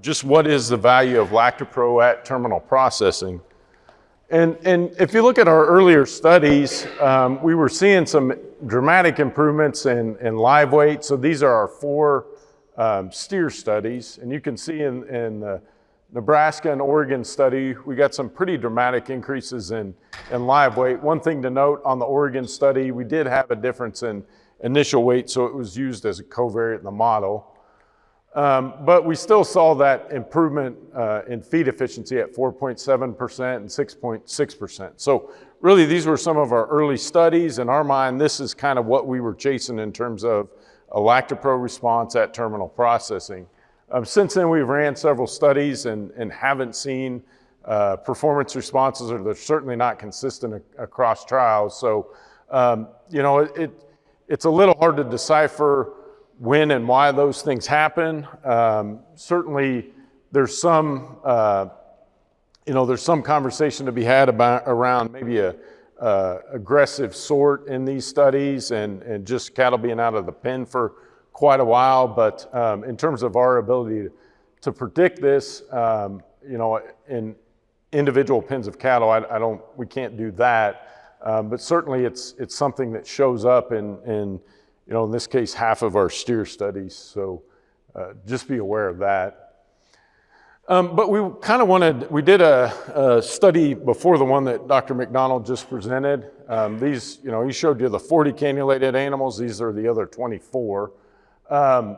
Just what is the value of Lactopro at terminal processing? And if you look at our earlier studies, we were seeing some dramatic improvements in live weight. So these are our 4 steer studies. And you can see in the Nebraska and Oregon study, we got some pretty dramatic increases in live weight. One thing to note on the Oregon study, we did have a difference in initial weight, so it was used as a covariate in the model. But we still saw that improvement in feed efficiency at 4.7% and 6.6%. So really, these were some of our early studies. In our mind, this is kind of what we were chasing in terms of a Lactopro response at terminal processing. Since then, we've ran several studies and haven't seen performance responses, or they're certainly not consistent across trials. So, it's a little hard to decipher when and why those things happen. Certainly, there's some conversation to be had around maybe a aggressive sort in these studies and just cattle being out of the pen for quite a while. But in terms of our ability to predict this, in individual pens of cattle, we can't do that. But certainly, it's something that shows up in this case, half of our steer studies. So just be aware of that. But we kind of we did a study before the one that Dr. McDonald just presented. These, he showed you the 40 cannulated animals. These are the other 24. And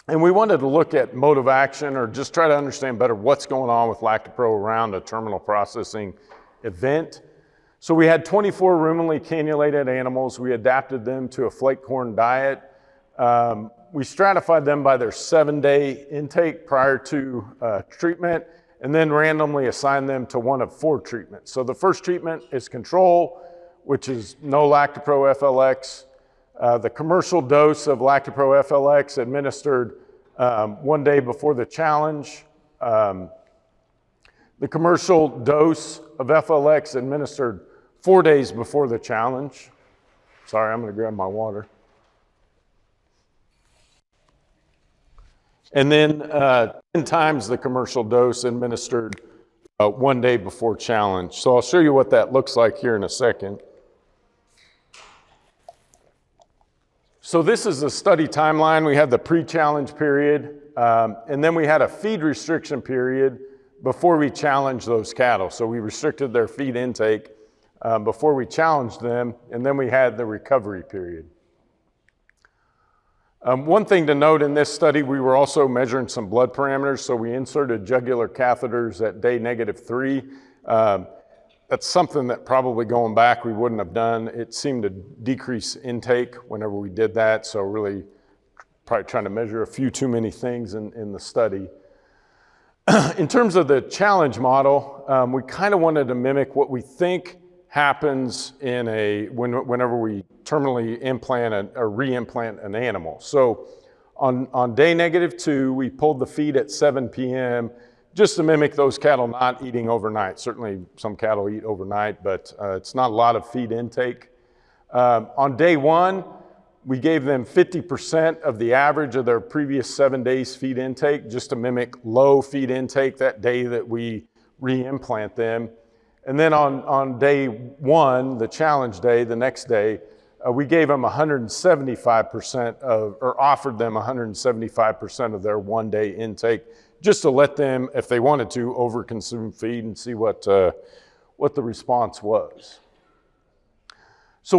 we wanted to look at mode of action, or just try to understand better what's going on with Lactopro around a terminal processing event. So we had 24 ruminally cannulated animals. We adapted them to a flake corn diet. We stratified them by their 7-day intake prior to treatment, and then randomly assigned them to one of 4 treatments. So the first treatment is control, which is no Lactopro FLX. The commercial dose of Lactopro FLX administered 1 day before the challenge. The commercial dose of FLX administered 4 days before the challenge. Sorry, I'm going to grab my water. And then 10 times the commercial dose administered 1 day before challenge. So I'll show you what that looks like here in a second. So this is the study timeline. We had the pre-challenge period, and then we had a feed restriction period before we challenged those cattle. So we restricted their feed intake before we challenged them, and then we had the recovery period. One thing to note in this study, we were also measuring some blood parameters. So we inserted jugular catheters at day -3. That's something that probably going back we wouldn't have done. It seemed to decrease intake whenever we did that. So really probably trying to measure a few too many things in the study. In terms of the challenge model, we kind of wanted to mimic what we think happens whenever we terminally implant or re-implant an animal. So on day -2, we pulled the feed at 7 p.m. just to mimic those cattle not eating overnight. Certainly some cattle eat overnight, but it's not a lot of feed intake. On day 1, we gave them 50% of the average of their previous 7 days feed intake, just to mimic low feed intake that day that we re-implant them. And then on day 1, the challenge day, the next day, we gave them 175% or offered them 175% of their 1-day intake, just to let them, if they wanted to, overconsume feed and see what the response was. So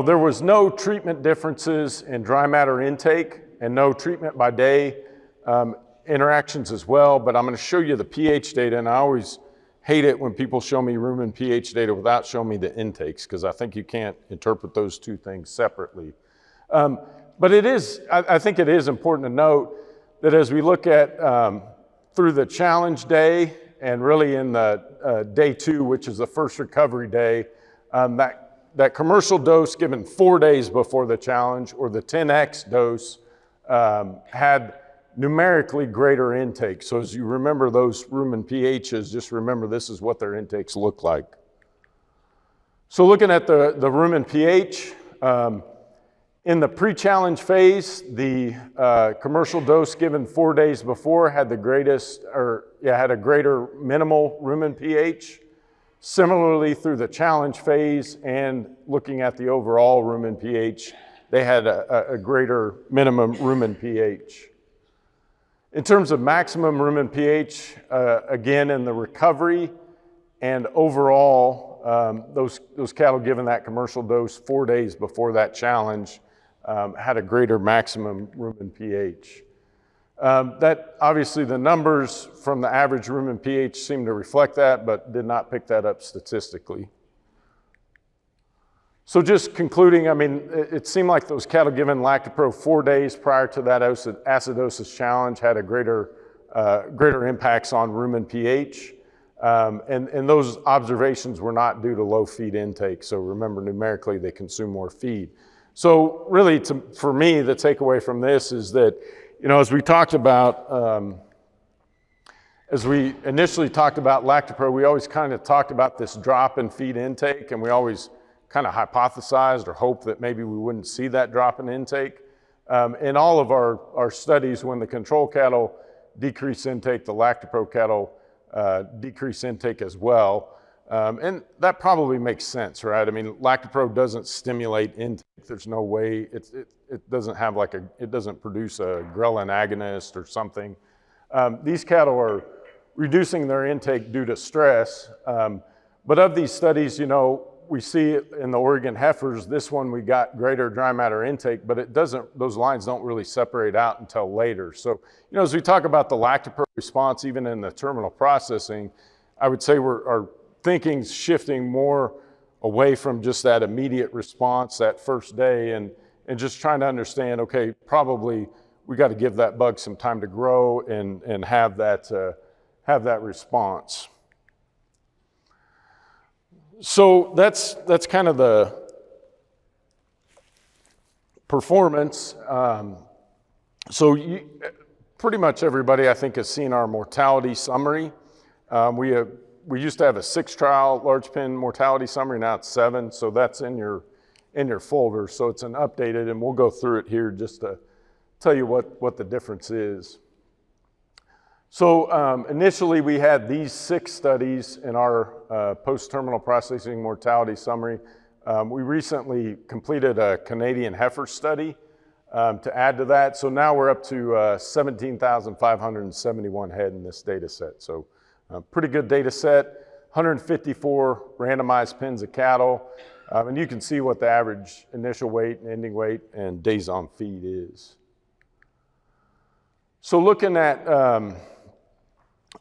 there was no treatment differences in dry matter intake and no treatment by day interactions as well, but I'm going to show you the pH data, and I always hate it when people show me rumen pH data without showing me the intakes, because I think you can't interpret those two things separately. But I think it is important to note that as we look at through the challenge day and really in the day 2, which is the first recovery day, that commercial dose given 4 days before the challenge, or the 10x dose, had numerically greater intake. So as you remember those rumen pHs, just remember this is what their intakes look like. So looking at the rumen pH, In the pre-challenge phase, the commercial dose given 4 days before had the greatest, had a greater minimal rumen pH. Similarly, through the challenge phase and looking at the overall rumen pH, they had a greater minimum rumen pH. In terms of maximum rumen pH, again, in the recovery and overall, those cattle given that commercial dose 4 days before that challenge had a greater maximum rumen pH. That obviously the numbers from the average rumen pH seem to reflect that, but did not pick that up statistically. So just concluding, I mean, it seemed like those cattle given Lactopro 4 days prior to that acidosis challenge had a greater impacts on rumen pH. And those observations were not due to low feed intake. So remember, numerically, they consume more feed. So really, for me, the takeaway from this is that, as we talked about, as we initially talked about Lactopro, we always kind of talked about this drop in feed intake, and we always kind of hypothesized or hoped that maybe we wouldn't see that drop in intake. In all of our studies, when the control cattle decrease intake, the Lactopro cattle decrease intake as well. And that probably makes sense, right? I mean, Lactopro doesn't stimulate intake. There's no way, it doesn't have it doesn't produce a ghrelin agonist or something. These cattle are reducing their intake due to stress. But of these studies, we see in the Oregon heifers, this one we got greater dry matter intake, but those lines don't really separate out until later. So, as we talk about the Lactopro response, even in the terminal processing, I would say our thinking's shifting more away from just that immediate response that first day and just trying to understand, okay, probably we got to give that bug some time to grow and have that response. So that's kind of the performance. Pretty much everybody, I think, has seen our mortality summary. We used to have a 6-trial large pen mortality summary, now it's 7, so that's in your folder. So it's an updated, and we'll go through it here just to tell you what the difference is. So initially we had these 6 studies in our post-terminal processing mortality summary. We recently completed a Canadian heifer study to add to that. So now we're up to 17,571 head in this data set. So pretty good data set, 154 randomized pens of cattle. And you can see what the average initial weight and ending weight and days on feed is. So looking at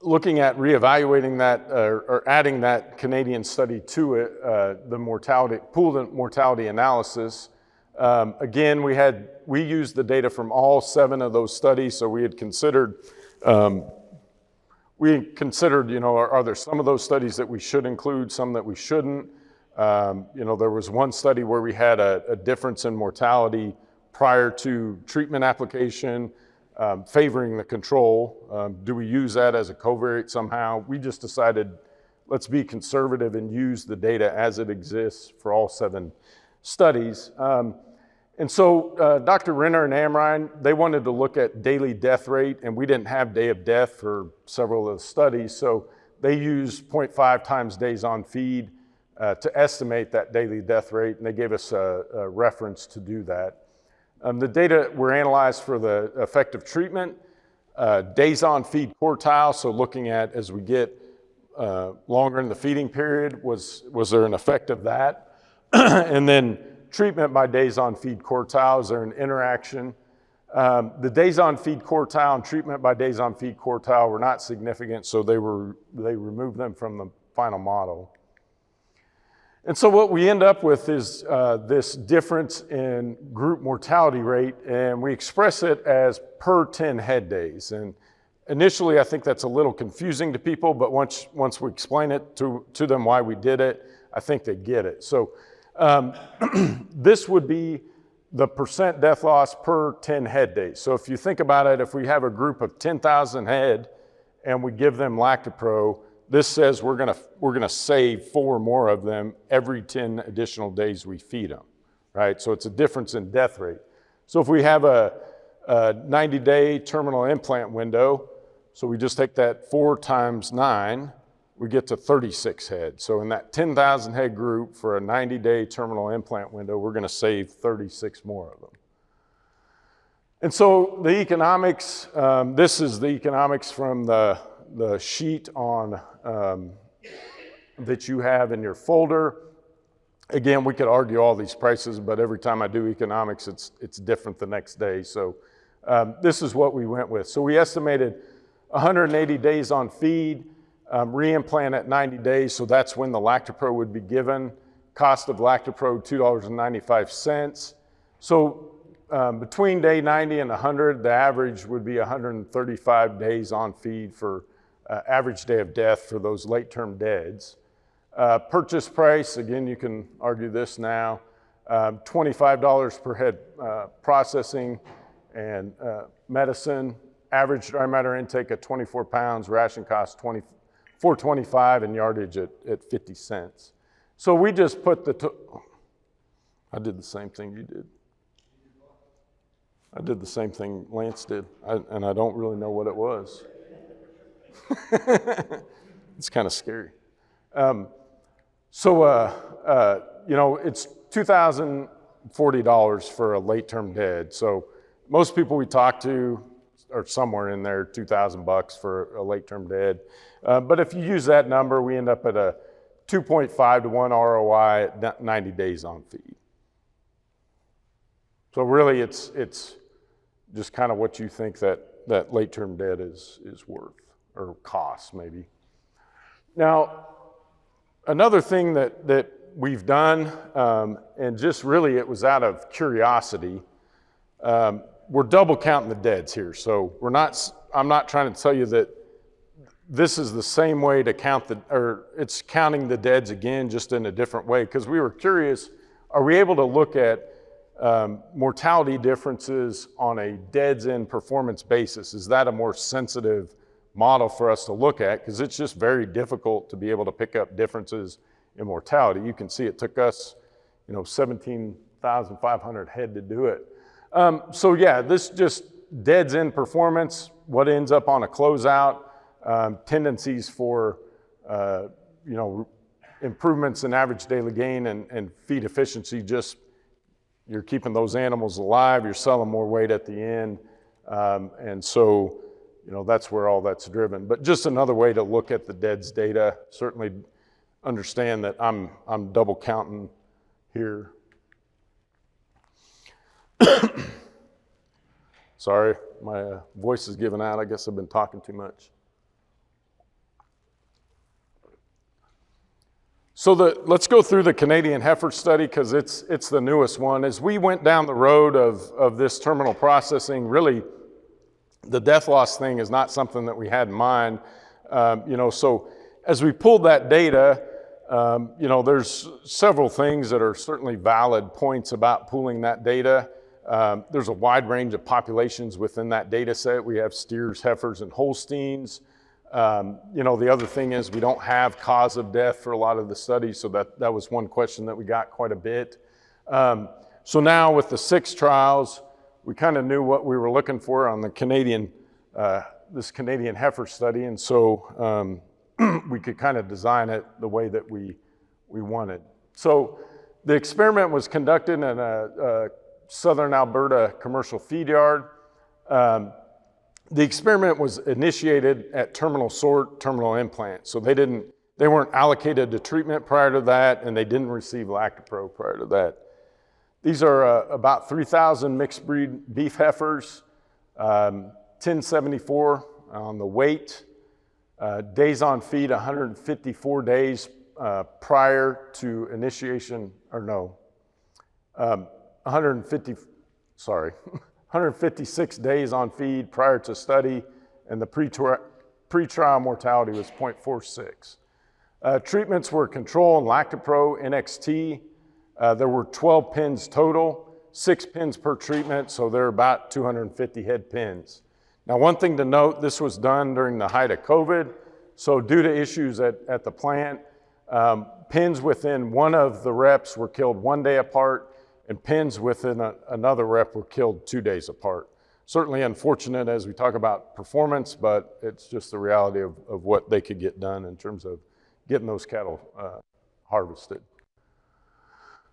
reevaluating that or adding that Canadian study to it, the pooled mortality analysis. Again, we used the data from all 7 of those studies, so we had considered, are there some of those studies that we should include, some that we shouldn't? There was one study where we had a difference in mortality prior to treatment application, favoring the control. Do we use that as a covariate somehow? We just decided, let's be conservative and use the data as it exists for all 7 studies. And so Dr. Renner and Amrine, they wanted to look at daily death rate, and we didn't have day of death for several of the studies, so they used 0.5 times days on feed to estimate that daily death rate, and they gave us a reference to do that. The data were analyzed for the effective treatment, days on feed quartile, so looking at as we get longer in the feeding period, was there an effect of that? And then treatment by days on feed quartile, is there an interaction? The days on feed quartile and treatment by days on feed quartile were not significant, so they removed them from the final model. And so what we end up with is this difference in group mortality rate, and we express it as per 10 head days. And initially, I think that's a little confusing to people, but once we explain it to them why we did it, I think they get it. So this would be the percent death loss per 10 head days. So if you think about it, if we have a group of 10,000 head and we give them Lactopro, this says we're gonna save 4 more of them every 10 additional days we feed them. right? So it's a difference in death rate. So if we have a 90-day terminal implant window, so we just take that 4 times 9, we get to 36 heads. So in that 10,000 head group for a 90-day terminal implant window, we're gonna save 36 more of them. And so the economics, this is the economics from the sheet on that you have in your folder. Again, we could argue all these prices, but every time I do economics, it's different the next day. So this is what we went with. So we estimated 180 days on feed, reimplant at 90 days, so that's when the Lactopro would be given. Cost of Lactopro, $2.95. So between day 90 and 100, the average would be 135 days on feed for average day of death for those late-term deads. Purchase price, again, you can argue this now, $25 per head processing and medicine. Average dry matter intake at 24 pounds, ration cost $4.25 and yardage at 50 cents. So we just put I did the same thing you did. I did the same thing Lance did, and I don't really know what it was. It's kind of scary. You know, it's $2,040 for a late-term dead. So most people we talk to are somewhere in there, $2,000 for a late-term dead. But if you use that number, we end up at a 2.5 to 1 ROI at 90 days on feed. So really, it's just kind of what you think that late-term dead is worth, or costs maybe. Now, another thing that we've done, and just really it was out of curiosity, we're double counting the deads here. So I'm not trying to tell you that this is the same way to count it's counting the deads again, just in a different way, because we were curious, are we able to look at mortality differences on a deads in performance basis? Is that a more sensitive model for us to look at? Because it's just very difficult to be able to pick up differences in mortality. You can see it took us, 17,500 head to do it. So yeah, this just deads in performance, what ends up on a closeout, tendencies for, improvements in average daily gain and feed efficiency. Just you're keeping those animals alive, you're selling more weight at the end. And so, that's where all that's driven. But just another way to look at the deads data. Certainly understand that I'm double counting here. Sorry, my voice is giving out. I guess I've been talking too much. So let's go through the Canadian heifer study, because it's the newest one. As we went down the road of this terminal processing, really the death loss thing is not something that we had in mind. So as we pulled that data, there's several things that are certainly valid points about pooling that data. There's a wide range of populations within that data set. We have steers, heifers, and Holsteins. The other thing is we don't have cause of death for a lot of the studies, so that was one question that we got quite a bit. So now with the 6 trials, we kind of knew what we were looking for on the this Canadian heifer study, and so we could kind of design it the way that we wanted. So the experiment was conducted in a Southern Alberta commercial feed yard. The experiment was initiated at terminal sort, terminal implant. So they weren't allocated to treatment prior to that, and they didn't receive Lactopro prior to that. These are about 3,000 mixed breed beef heifers, 1074 on the weight, days on feed 154 days prior to initiation, 156 days on feed prior to study, and the pre-trial mortality was 0.46. Treatments were control and Lactopro, NXT. There were 12 pins total, 6 pins per treatment, so they're about 250 head pins. Now, one thing to note, this was done during the height of COVID, so due to issues at the plant, pins within one of the reps were killed 1 day apart, and pens within another rep were killed 2 days apart. Certainly unfortunate as we talk about performance, but it's just the reality of what they could get done in terms of getting those cattle harvested.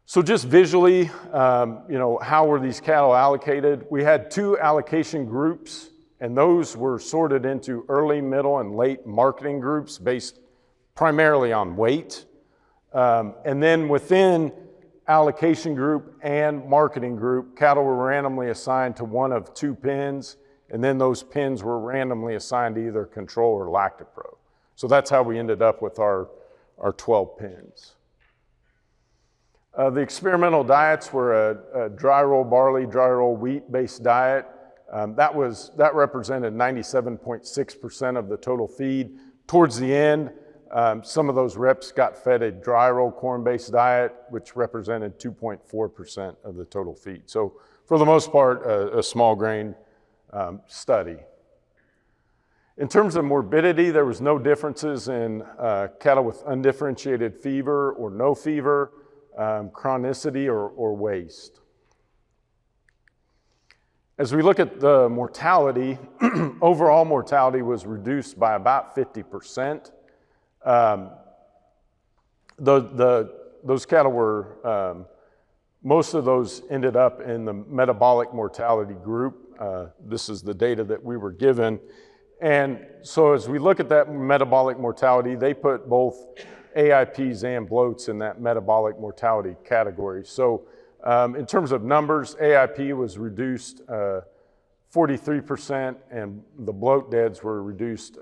So just visually, how were these cattle allocated? We had 2 allocation groups, and those were sorted into early, middle, and late marketing groups based primarily on weight. And then within allocation group and marketing group, cattle were randomly assigned to one of 2 pens, and then those pens were randomly assigned to either control or Lactapro. So that's how we ended up with our 12 pens. The experimental diets were a dry roll barley, dry roll wheat based diet. That represented 97.6% of the total feed. Towards the end, some of those reps got fed a dry roll corn based diet, which represented 2.4% of the total feed. So for the most part, a small grain study. In terms of morbidity, there was no differences in cattle with undifferentiated fever or no fever, chronicity or waste. As we look at the mortality, overall mortality was reduced by about 50%. Those cattle were, most of those ended up in the metabolic mortality group. This is the data that we were given. And so as we look at that metabolic mortality, they put both AIPs and bloats in that metabolic mortality category. So in terms of numbers, AIP was reduced 43%, and the bloat deads were reduced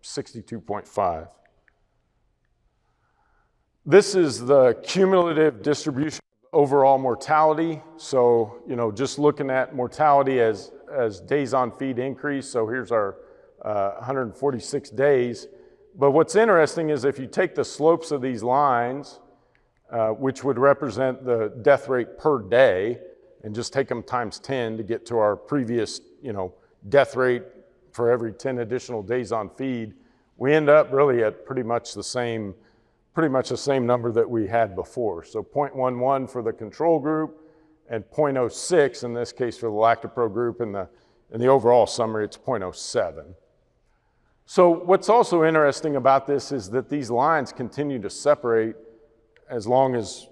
62.5%. This is the cumulative distribution of overall mortality. So, just looking at mortality as days on feed increase. So here's our 146 days. But what's interesting is if you take the slopes of these lines, which would represent the death rate per day, and just take them times 10 to get to our previous, death rate for every 10 additional days on feed, we end up really at pretty much the same number that we had before. So 0.11 for the control group and 0.06 in this case for the Lactapro group, and in the overall summary it's 0.07. So what's also interesting about this is that these lines continue to separate as long as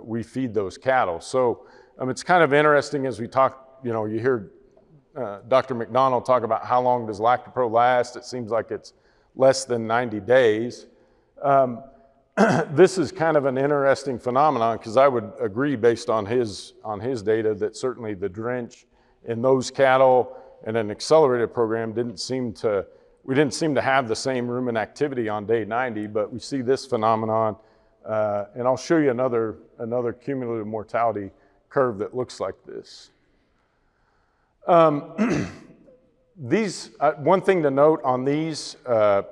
we feed those cattle. So it's kind of interesting as we talk, you hear Dr. McDonald talk about how long does Lactapro last. It seems like it's less than 90 days. This is kind of an interesting phenomenon because I would agree based on his data that certainly the drench in those cattle and an accelerated program we didn't seem to have the same rumen activity on day 90, but we see this phenomenon, and I'll show you another cumulative mortality curve that looks like this. One thing to note on these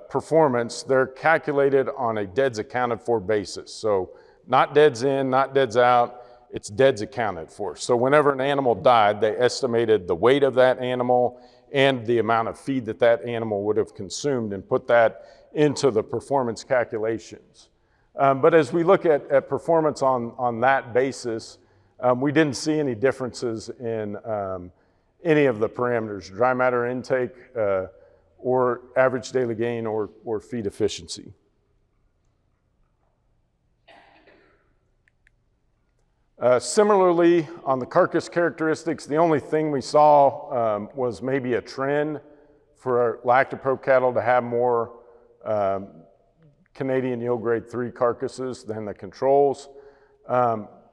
performance, they're calculated on a deads accounted for basis. So not deads in, not deads out, it's deads accounted for. So whenever an animal died, they estimated the weight of that animal and the amount of feed that animal would have consumed and put that into the performance calculations. But as we look at performance on that basis, we didn't see any differences in any of the parameters, dry matter intake or average daily gain or feed efficiency. Similarly, on the carcass characteristics, the only thing we saw was maybe a trend for our Lactapro cattle to have more Canadian yield grade 3 carcasses than the controls.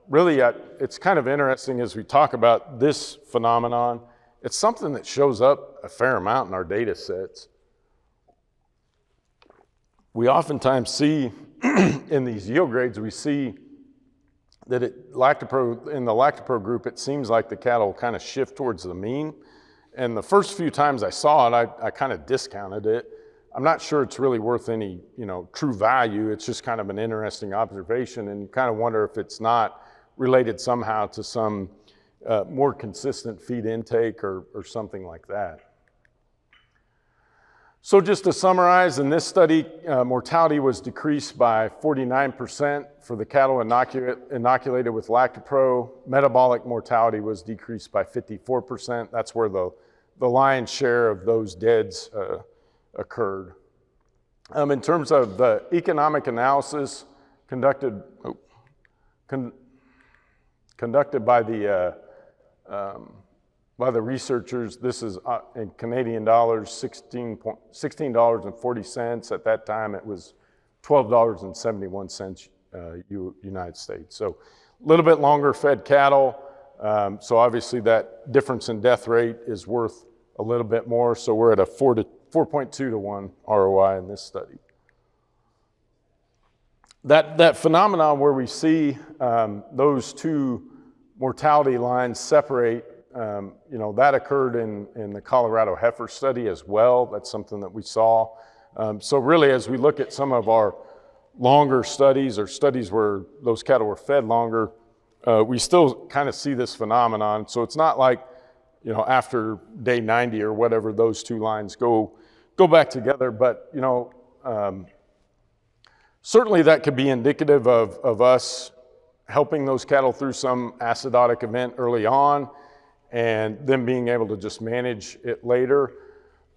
Really, it's kind of interesting as we talk about this phenomenon. It's something that shows up a fair amount in our data sets. We oftentimes see in these yield grades, we see that in the Lactapro group, it seems like the cattle kind of shift towards the mean. And the first few times I saw it, I kind of discounted it. I'm not sure it's really worth any, true value. It's just kind of an interesting observation, and you kind of wonder if it's not related somehow to some more consistent feed intake or something like that. So just to summarize, in this study, mortality was decreased by 49% for the cattle inoculated with Lactopro. Metabolic mortality was decreased by 54%. That's where the lion's share of those deaths occurred. In terms of the economic analysis conducted by the researchers, this is in Canadian dollars, $16.40. At that time, it was $12.71 United States. So a little bit longer fed cattle. So obviously that difference in death rate is worth a little bit more. So we're at a 4.2 to 1 ROI in this study. That phenomenon where we see those two mortality lines separate, that occurred in the Colorado heifer study as well. That's something that we saw. So really, as we look at some of our longer studies or studies where those cattle were fed longer, we still kind of see this phenomenon. So it's not like, after day 90 or whatever, those two lines go back together. But, certainly that could be indicative of us helping those cattle through some acidotic event early on and them being able to just manage it later.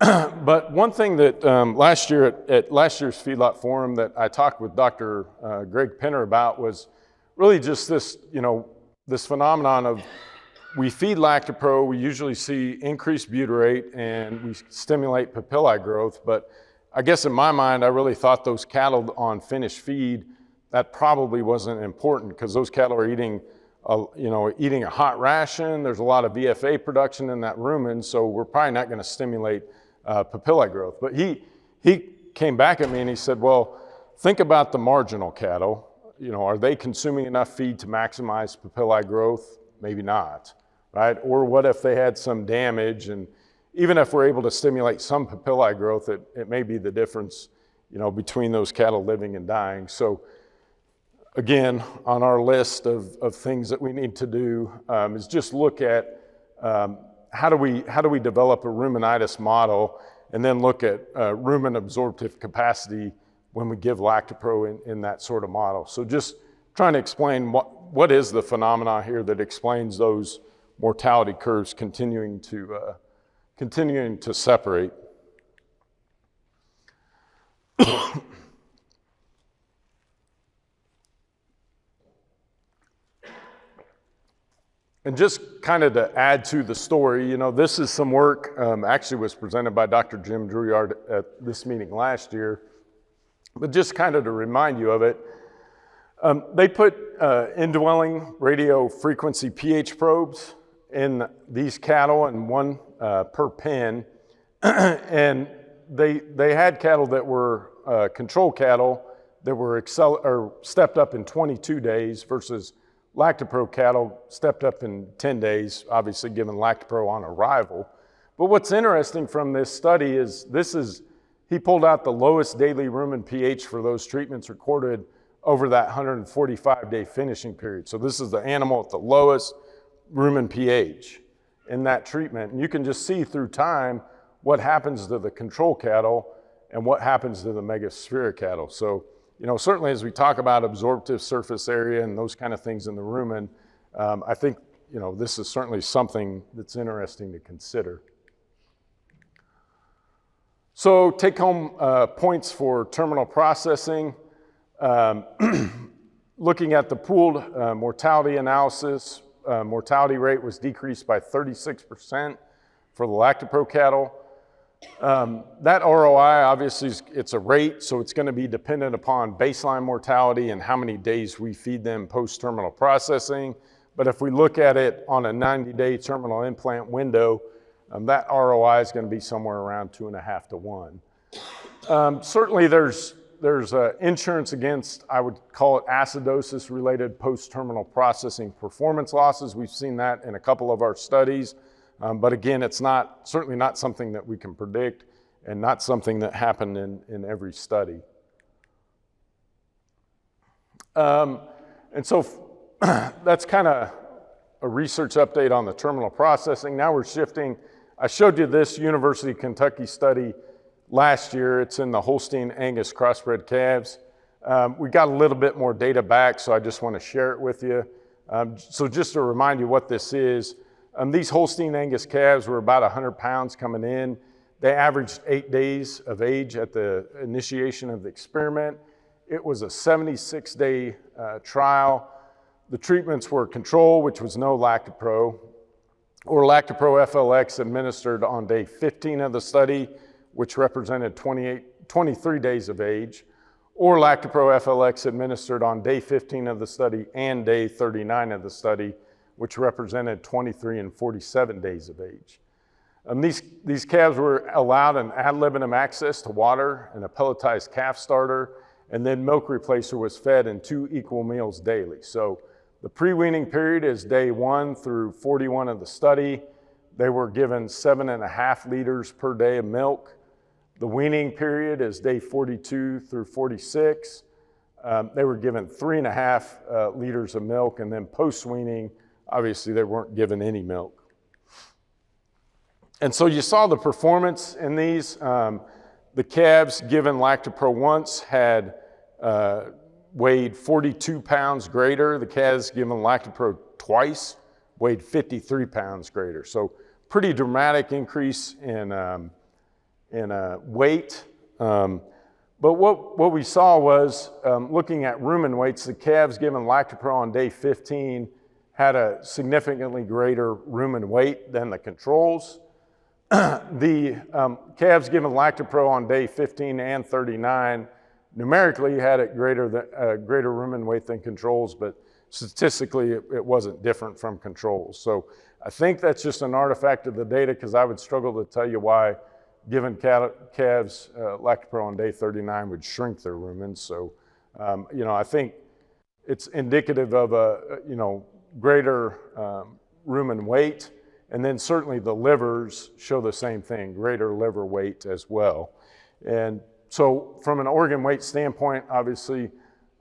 But one thing that last year at last year's Feedlot Forum that I talked with Dr. Greg Penner about was really just this, this phenomenon of we feed Lactopro, we usually see increased butyrate and we stimulate papillae growth, but I guess in my mind, I really thought those cattle on finished feed, that probably wasn't important because those cattle are eating a hot ration. There's a lot of VFA production in that rumen, so we're probably not going to stimulate papillae growth. But he came back at me and he said, well, think about the marginal cattle. Are they consuming enough feed to maximize papillae growth? Maybe not, right? Or what if they had some damage, and even if we're able to stimulate some papillae growth, it may be the difference, between those cattle living and dying. So again, on our list of things that we need to do is just look at how do we develop a rumenitis model, and then look at rumen absorptive capacity when we give Lactopro in that sort of model. So just trying to explain what is the phenomena here that explains those mortality curves continuing to separate. And just kind of to add to the story, this is some work, actually was presented by Dr. Jim Drouillard at this meeting last year, but just kind of to remind you of it, they put indwelling radio frequency pH probes in these cattle, and one per pen, and they had cattle that were control cattle that were stepped up in 22 days versus Lactopro cattle stepped up in 10 days, obviously given Lactopro on arrival. But what's interesting from this study is he pulled out the lowest daily rumen pH for those treatments recorded over that 145-day finishing period. So this is the animal at the lowest rumen pH in that treatment. And you can just see through time what happens to the control cattle and what happens to the megaspheric cattle. So, certainly as we talk about absorptive surface area and those kind of things in the rumen, I think, this is certainly something that's interesting to consider. So take home points for terminal processing. Looking at the pooled mortality analysis, mortality rate was decreased by 36% for the Lactopro cattle. That ROI, obviously, it's a rate, so it's going to be dependent upon baseline mortality and how many days we feed them post-terminal processing. But if we look at it on a 90-day terminal implant window, that ROI is going to be somewhere around 2.5 to 1. Certainly, there's insurance against, I would call it acidosis-related post-terminal processing performance losses. We've seen that in a couple of our studies. But again, it's certainly not something that we can predict and not something that happened in every study. And so that's kind of a research update on the terminal processing. Now we're shifting. I showed you this University of Kentucky study last year. It's in the Holstein Angus crossbred calves. We got a little bit more data back, so I just want to share it with you. So just to remind you what this is, these Holstein Angus calves were about 100 pounds coming in. They averaged 8 days of age at the initiation of the experiment. It was a 76-day trial. The treatments were control, which was no Lactopro, or Lactopro FLX administered on day 15 of the study, which represented 23 days of age, or Lactopro FLX administered on day 15 of the study and day 39 of the study, which represented 23 and 47 days of age. These calves were allowed an ad libitum access to water and a pelletized calf starter, and then milk replacer was fed in 2 equal meals daily. So the pre-weaning period is day 1 through 41 of the study. They were given 7.5 liters per day of milk. The weaning period is day 42 through 46. They were given 3.5 liters of milk, and then post-weaning, obviously they weren't given any milk. And so you saw the performance in these. The calves given Lactopro once had weighed 42 pounds greater. The calves given Lactopro twice weighed 53 pounds greater. So pretty dramatic increase in weight. But what we saw was, looking at rumen weights, the calves given Lactopro on day 15 had a significantly greater rumen weight than the controls. The calves given Lactopro on day 15 and 39 numerically had a greater rumen weight than controls, but statistically it wasn't different from controls. So I think that's just an artifact of the data, because I would struggle to tell you why given calves Lactopro on day 39 would shrink their rumens. So I think it's indicative of a greater rumen weight. And then certainly the livers show the same thing, greater liver weight as well. And so from an organ weight standpoint, obviously,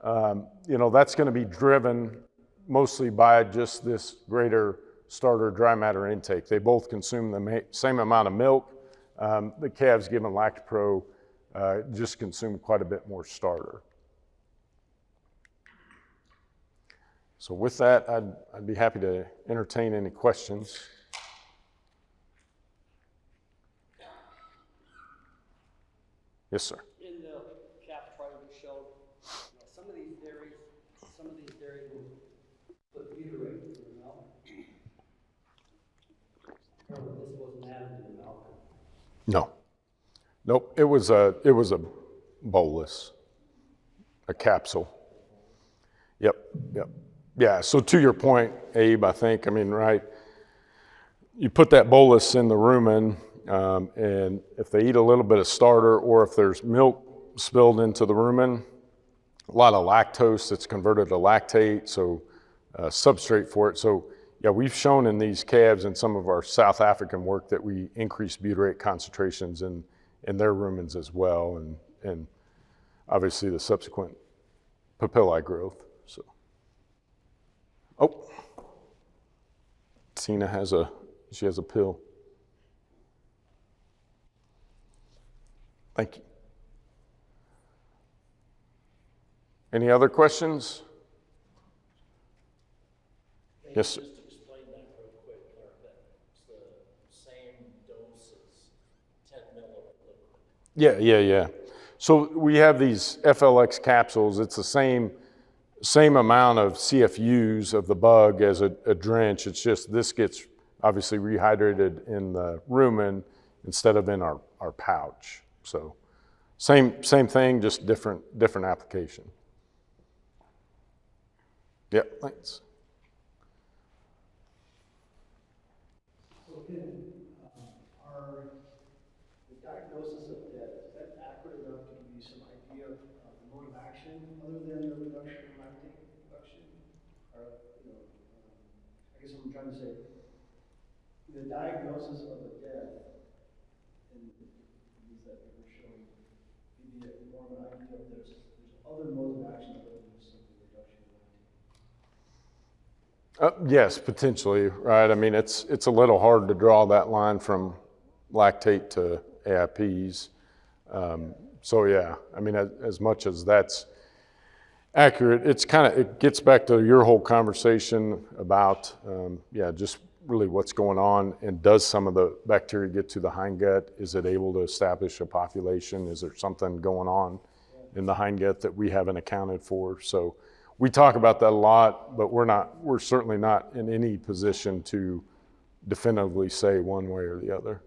that's going to be driven mostly by just this greater starter dry matter intake. They both consume the same amount of milk. The calves given Lactopro just consume quite a bit more starter. So with that, I'd be happy to entertain any questions. Yes, sir. In the calf trial you showed, some of these dairies will put butyrate in the milk. This wasn't added to the milk. No. Nope. It was a bolus, a capsule. Yep. Yeah. So to your point, Abe, I think, right, you put that bolus in the rumen, and if they eat a little bit of starter, or if there's milk spilled into the rumen, a lot of lactose that's converted to lactate, so substrate for it. So yeah, we've shown in these calves in some of our South African work that we increase butyrate concentrations in their rumens as well, and obviously the subsequent papillae growth. So, Tina has a pill. Thank you. Any other questions? Yes, sir. Just to explain that real quick, that it's the same dose as 10 milliliters. Yeah. So we have these FLX capsules. It's the same amount of CFUs of the bug as a drench. It's just this gets obviously rehydrated in the rumen instead of in our pouch. So same thing, just different application. Yeah, thanks. So again, are the diagnosis of death, is that accurate enough to give you some idea of the mode of action other than the reduction in lactate production? Or, I guess what I'm trying to say, the diagnosis of the death in these that we were showing, give you more of an idea of there's other modes of action other than just simple reduction in lactate. Yes, potentially, right? I mean, it's a little hard to draw that line from lactate to AIPs. So yeah, I mean, as much as that's accurate, it gets back to your whole conversation about, just really what's going on, and does some of the bacteria get to the hindgut? Is it able to establish a population? Is there something going on in the hindgut that we haven't accounted for? So we talk about that a lot, but we're certainly not in any position to definitively say one way or the other.